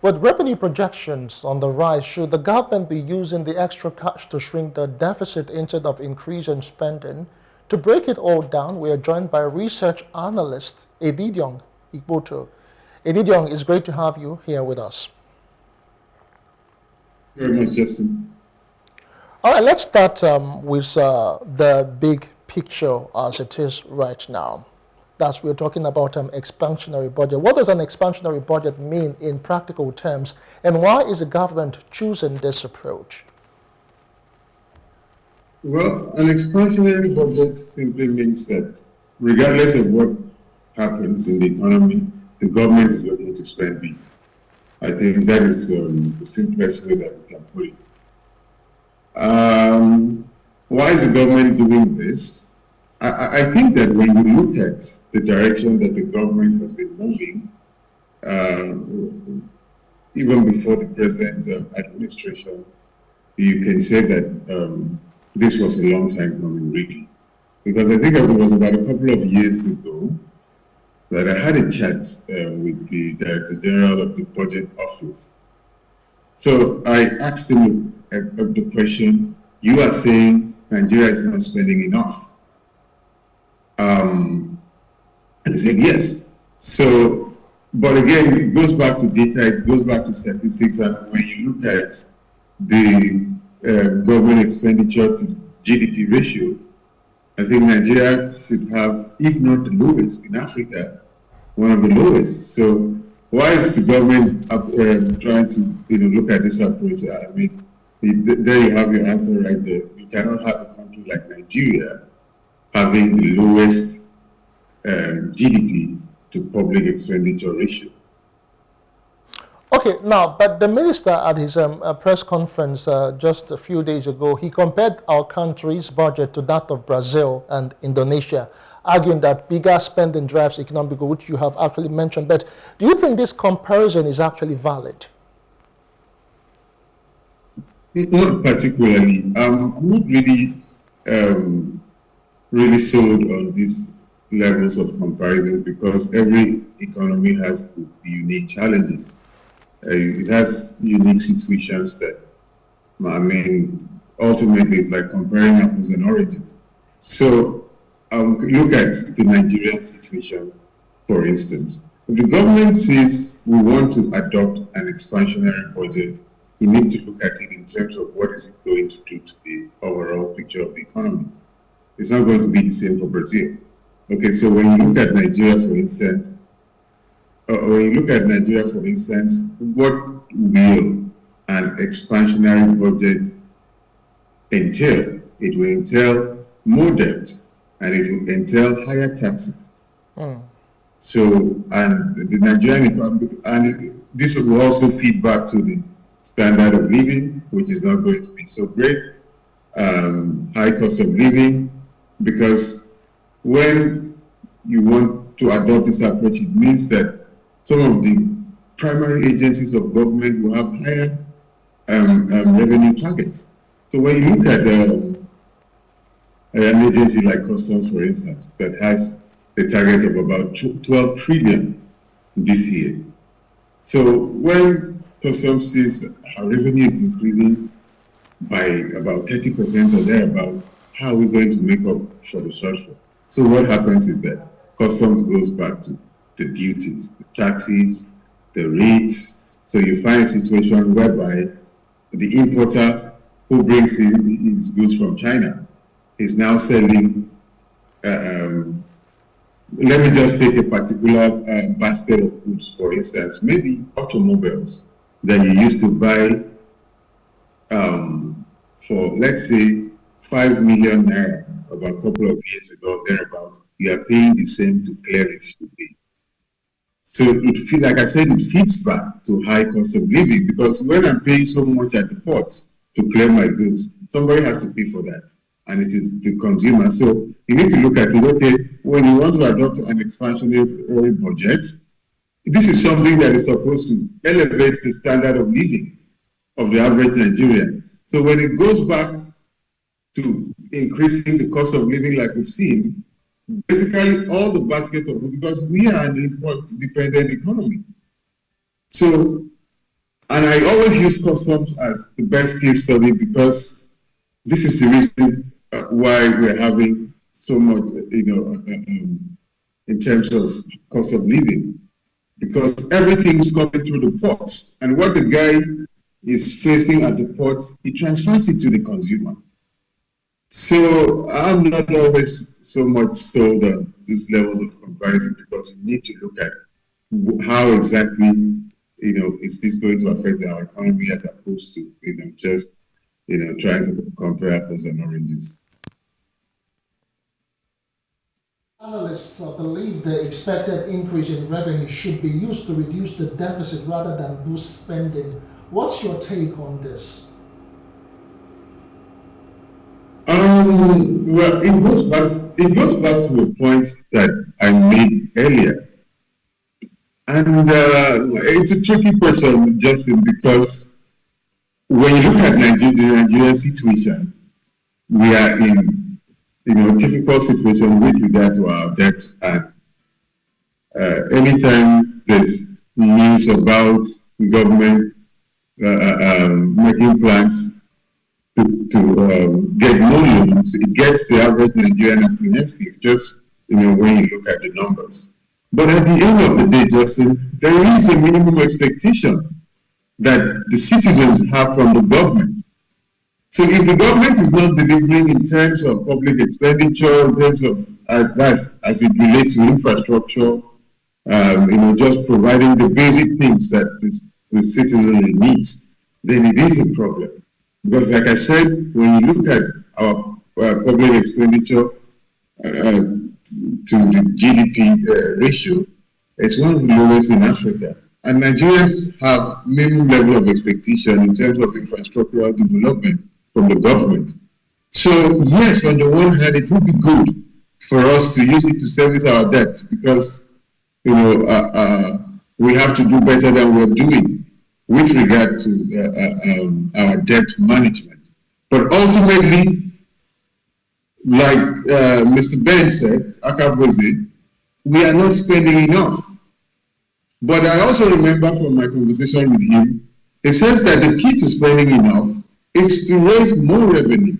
With revenue projections on the rise, should the government be using the extra cash to shrink the deficit instead of increasing spending? To break it all down, we are joined by research analyst Edidiong Igboto. Edidiong, it's great to have you here with us. Very much, Justin. All right, let's start with the big picture as it is right now. That's we're talking about expansionary budget. What does an expansionary budget mean in practical terms, and why is the government choosing this approach? Well, an expansionary budget simply means that regardless of what happens in the economy, the government is looking to spend big. I think that is the simplest way that we can put it. Why is the government doing this? I think that when you look at the direction that the government has been moving, even before the present administration, you can say that this was a long time coming, really. Because I think it was about a couple of years ago that I had a chat with the Director General of the Budget Office. So I asked him the question, you are saying Nigeria is not spending enough. And he said yes. So, but again, it goes back to data, it goes back to statistics, and when you look at the government expenditure to GDP ratio, I think Nigeria should have, if not the lowest in Africa, one of the lowest. So why is the government trying to look at this approach? I mean, there you have your answer right there. We cannot have a country like Nigeria having the lowest GDP to public expenditure ratio. Okay, now, but the minister at his press conference just a few days ago, he compared our country's budget to that of Brazil and Indonesia, arguing that bigger spending drives economic growth, which you have actually mentioned. But do you think this comparison is actually valid? Not particularly. I'm not really sold on these levels of comparison because every economy has the unique challenges. It has unique situations that, I mean, ultimately it's like comparing apples and oranges. So look at the Nigerian situation, for instance. If the government says we want to adopt an expansionary budget, you need to look at it in terms of what is it going to do to the overall picture of the economy. It's not going to be the same for Brazil. Okay, so when you look at Nigeria, for instance, what will an expansionary budget entail? It will entail more debt, and it will entail higher taxes. So, and the Nigerian economy, and this will also feed back to the standard of living, which is not going to be so great, high cost of living, because when you want to adopt this approach, it means that some of the primary agencies of government will have higher revenue targets. So when you look at an agency like Customs, for instance, that has a target of about 12 trillion this year. So when Customs says our revenue is increasing by about 30% or thereabouts, how are we going to make up for the shortfall? So what happens is that Customs goes back to the duties, the taxes, the rates. So you find a situation whereby the importer who brings in his goods from China is now selling, let me just take a particular basket of goods, for instance, maybe automobiles that you used to buy for, let's say, 5 million naira about a couple of years ago, thereabout, you are paying the same to clear it today. So like I said, it feeds back to high cost of living, because when I'm paying so much at the port to clear my goods, somebody has to pay for that, and it is the consumer. So you need to look at it, okay, when you want to adopt an expansionary budget, this is something that is supposed to elevate the standard of living of the average Nigerian. So when it goes back to increasing the cost of living like we've seen, basically all the baskets of, because we are an import-dependent economy. So And I always use customs as the best case study because this is the reason why we're having so much, in terms of cost of living, because everything's coming through the ports, and what the guy is facing at the ports, he transfers it to the consumer. So I'm not always so much sold on these levels of comparison because you need to look at how exactly, is this going to affect our economy as opposed to, just, trying to compare apples and oranges. Analysts believe the expected increase in revenue should be used to reduce the deficit rather than boost spending. What's your take on this? Well, it goes back to a point that I made earlier. And it's a tricky question, Justin, because when you look at the Nigerian situation, we are in a difficult situation with regard to our debt. And anytime there's news about government making plans to get more loans, it gets the average Nigerian apprehensive, just when you look at the numbers. But at the end of the day, Justin, there is a minimum expectation that the citizens have from the government. So if the government is not delivering in terms of public expenditure, in terms of advice as it relates to infrastructure, just providing the basic things that the citizenry needs, then it is a problem. Because like I said, when you look at our public expenditure to the GDP ratio, it's one of the lowest in Africa. And Nigerians have minimum level of expectation in terms of infrastructural development from the government. So yes, on the one hand, it would be good for us to use it to service our debt because we have to do better than we're doing with regard to our debt management. But ultimately, like Mr. Ben said, Akabozi, we are not spending enough. But I also remember from my conversation with him, he says that the key to spending enough is to raise more revenue.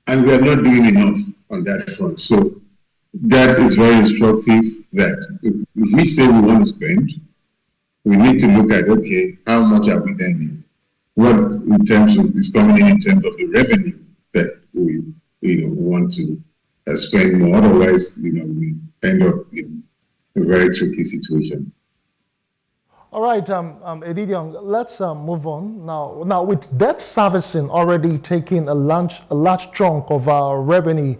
And we are not doing enough on that front. So that is very instructive that if we say we want to spend, we need to look at, okay, how much are we earning? What in terms of is coming in terms of the revenue that we want to spend more. Otherwise, we end up in a very tricky situation. All right, Edidion, let's move on now. Now, with debt servicing already taking a large chunk of our revenue,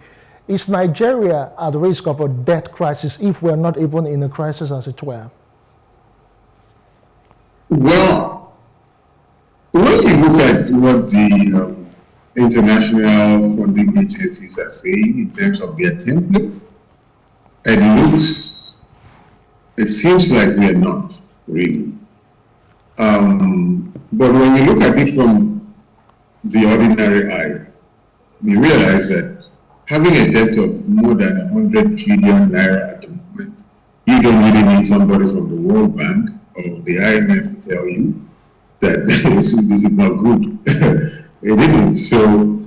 is Nigeria at risk of a debt crisis if we're not even in a crisis, as it were? Well, when you look at what the international funding agencies are saying in terms of their template, it seems like we are not really. But when you look at it from the ordinary eye, you realize that having a debt of more than 100 trillion naira at the moment, you don't really need somebody from the World Bank or the IMF to tell you that this is not good. It isn't. So,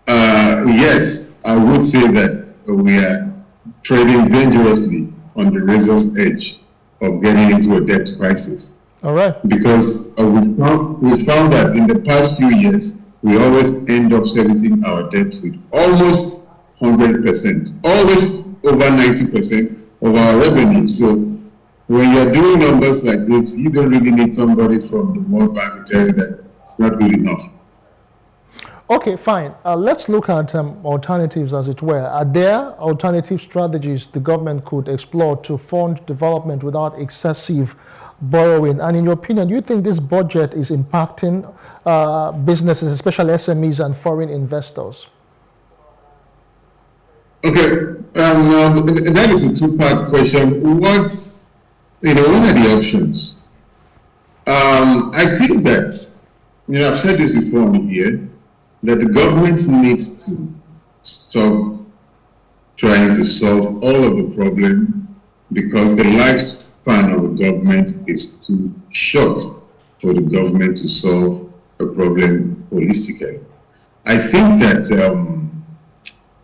yes, I would say that we are trading dangerously on the razor's edge of getting into a debt crisis. All right. Because we found that in the past few years, we always end up servicing our debt with almost 100%, always over 90% of our revenue. So when you're doing numbers like this, you don't really need somebody from the World Bank to tell you that it's not good enough. Okay, fine. Let's look at alternatives, as it were. Are there alternative strategies the government could explore to fund development without excessive borrowing? And in your opinion, do you think this budget is impacting businesses, especially SMEs and foreign investors? Okay, that is a two-part question. What are the options? I think that, I've said this before here, that the government needs to stop trying to solve all of the problem because the lifespan of the government is too short. for the government to solve a problem holistically. I think that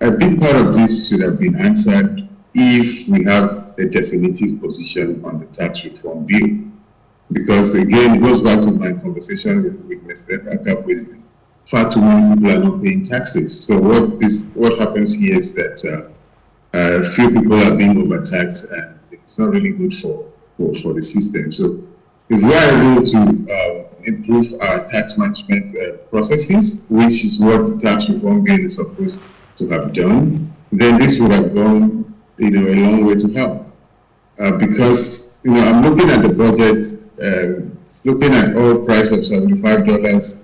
a big part of this should have been answered if we have a definitive position on the tax reform bill. Because again, it goes back to my conversation with Mr. Abubakar. Far too many people are not paying taxes. So what happens here is that few people are being overtaxed, and it's not really good for the system. So if we are able to improve our tax management processes, which is what the tax reform bill is supposed to have done, then this would have gone, a long way to help. Because I'm looking at the budget, it's looking at oil price of $75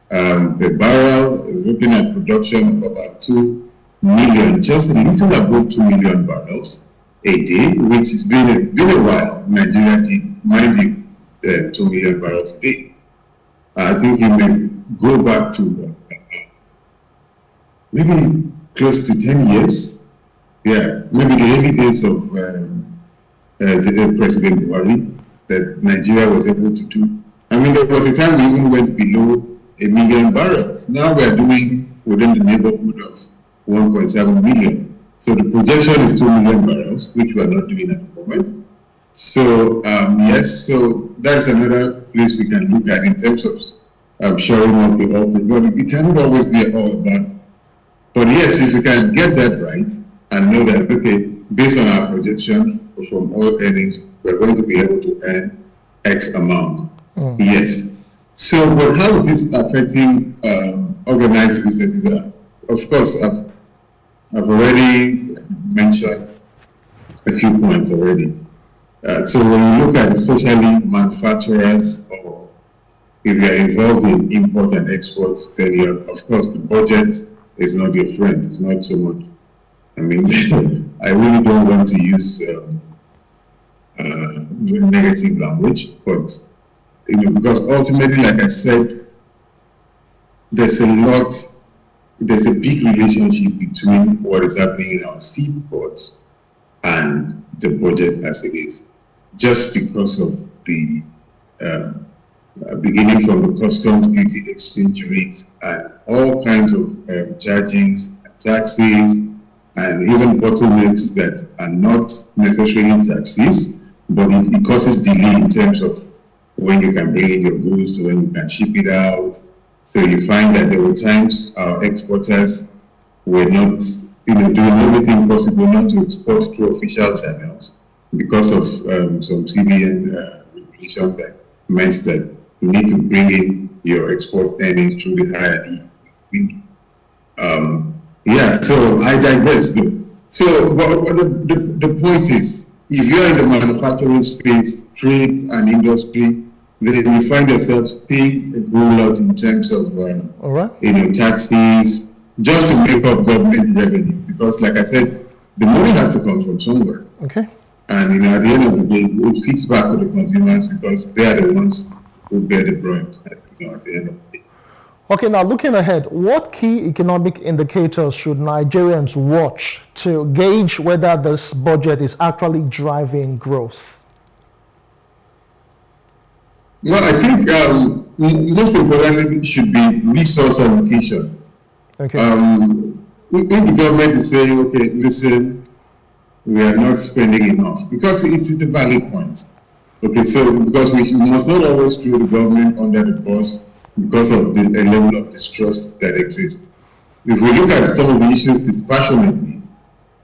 per barrel, is looking at production of about 2 million, just a little above 2 million barrels a day, which has been a while. Nigeria did, mind you, 2 million barrels a day. I think you may go back to maybe close to 10 years. Yeah, maybe the early days of President Buhari, that Nigeria was able to do. I mean, there was a time we even went below 1 million barrels. Now we are doing within the neighborhood of 1.7 million. So the projection is 2 million barrels, which we are not doing at the moment. So yes, so that's another place we can look at in terms of shoring up the oil. But it cannot always be all about. But yes, if we can get that right and know that, okay, based on our projection from oil earnings, we're going to be able to earn X amount. Yes. So, but how is this affecting organized businesses? Of course, I've already mentioned a few points already. So when you look at especially manufacturers, or if you are involved in import and export, then of course the budget is not your friend. It's not so much. I mean, I really don't want to use negative language, but because ultimately, like I said, there's a big relationship between what is happening in our seaports and the budget as it is, just because of the beginning from the customs duty exchange rates and all kinds of charges, taxes, and even bottlenecks that are not necessarily taxes, but it causes delay in terms of when you can bring in your goods, when you can ship it out. So you find that there were times our exporters were not, doing everything possible not to export through official channels because of some CBN regulation that meant that you need to bring in your export earnings through the higher window. Yeah, so I digress though. So the point is, if you're in the manufacturing space, trade and industry, then you find yourselves paying a whole lot in terms of taxes, just to make up government revenue. Because like I said, the money has to come from somewhere. Okay. And at the end of the day, it feeds back to the consumers because they are the ones who bear the brunt at the end of the day. Okay, now looking ahead, what key economic indicators should Nigerians watch to gauge whether this budget is actually driving growth? Well, I think most importantly it should be resource allocation. Okay. If the government is saying, okay, listen, we are not spending enough, because it's a valid point. Okay, so because we must not always throw the government under the bus because of the level of distrust that exists. If we look at some of the issues dispassionately,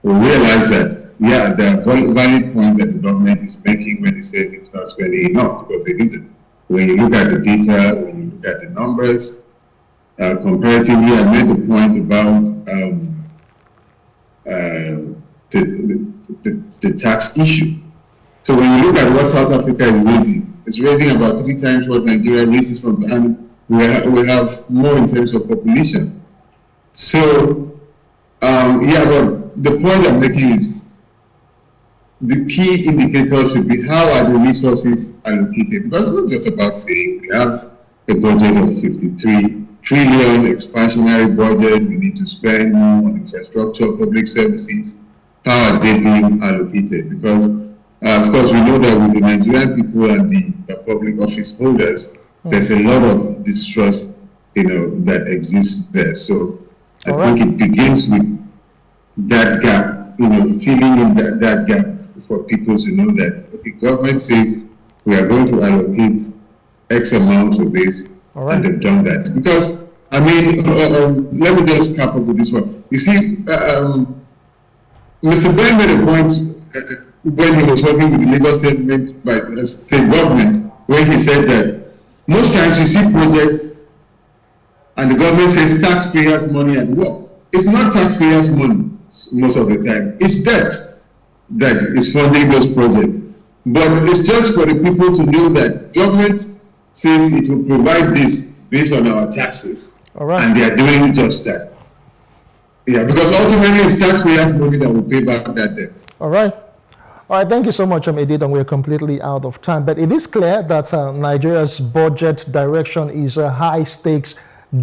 we realize that, yeah, there are valid points that the government is making when it says it's not spending enough, because it isn't. When you look at the data, when you look at the numbers, comparatively, I made the point about the tax issue. So when you look at what South Africa is raising, it's raising about 3 times what Nigeria raises from, and we have more in terms of population. So, yeah, but the point I'm making is the key indicator should be how are the resources allocated. Because it's not just about saying we have a budget of 53 trillion, expansionary budget, we need to spend more on infrastructure, public services. How are they being allocated? Because, of course, we know that with the Nigerian people and the public office holders, There's a lot of distrust, that exists there. So I think it begins with that gap, filling in that gap for people to know that, okay, government says we are going to allocate X amount for this, and they've done that. Because, I mean, let me just cap up with this one. You see, Mr. Ben made a point when he was working with the Lagos State, by state government, when he said that most times you see projects and the government says taxpayers' money at work. It's not taxpayers' money most of the time. It's debt that is funding those projects. But it's just for the people to know that government says it will provide this based on our taxes. And they are doing just that. Yeah, because ultimately it's taxpayers' money that will pay back that debt. All right. Thank you so much, Edith, we're completely out of time. But it is clear that Nigeria's budget direction is a high-stakes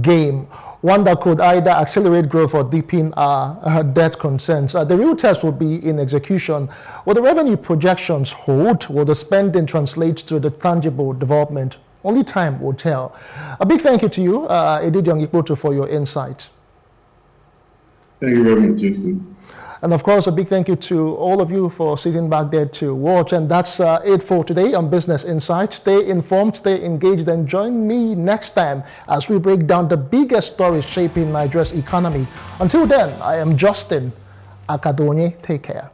game, one that could either accelerate growth or deepen our debt concerns. The real test will be in execution. Will the revenue projections hold? Will the spending translate to the tangible development? Only time will tell. A big thank you to you, Edith Yongikpoto, for your insight. Thank you very much, Justin. And of course, a big thank you to all of you for sitting back there to watch. And that's it for today on Business Insight. Stay informed, stay engaged, and join me next time as we break down the biggest stories shaping Nigeria's economy. Until then, I am Justin Akadonye. Take care.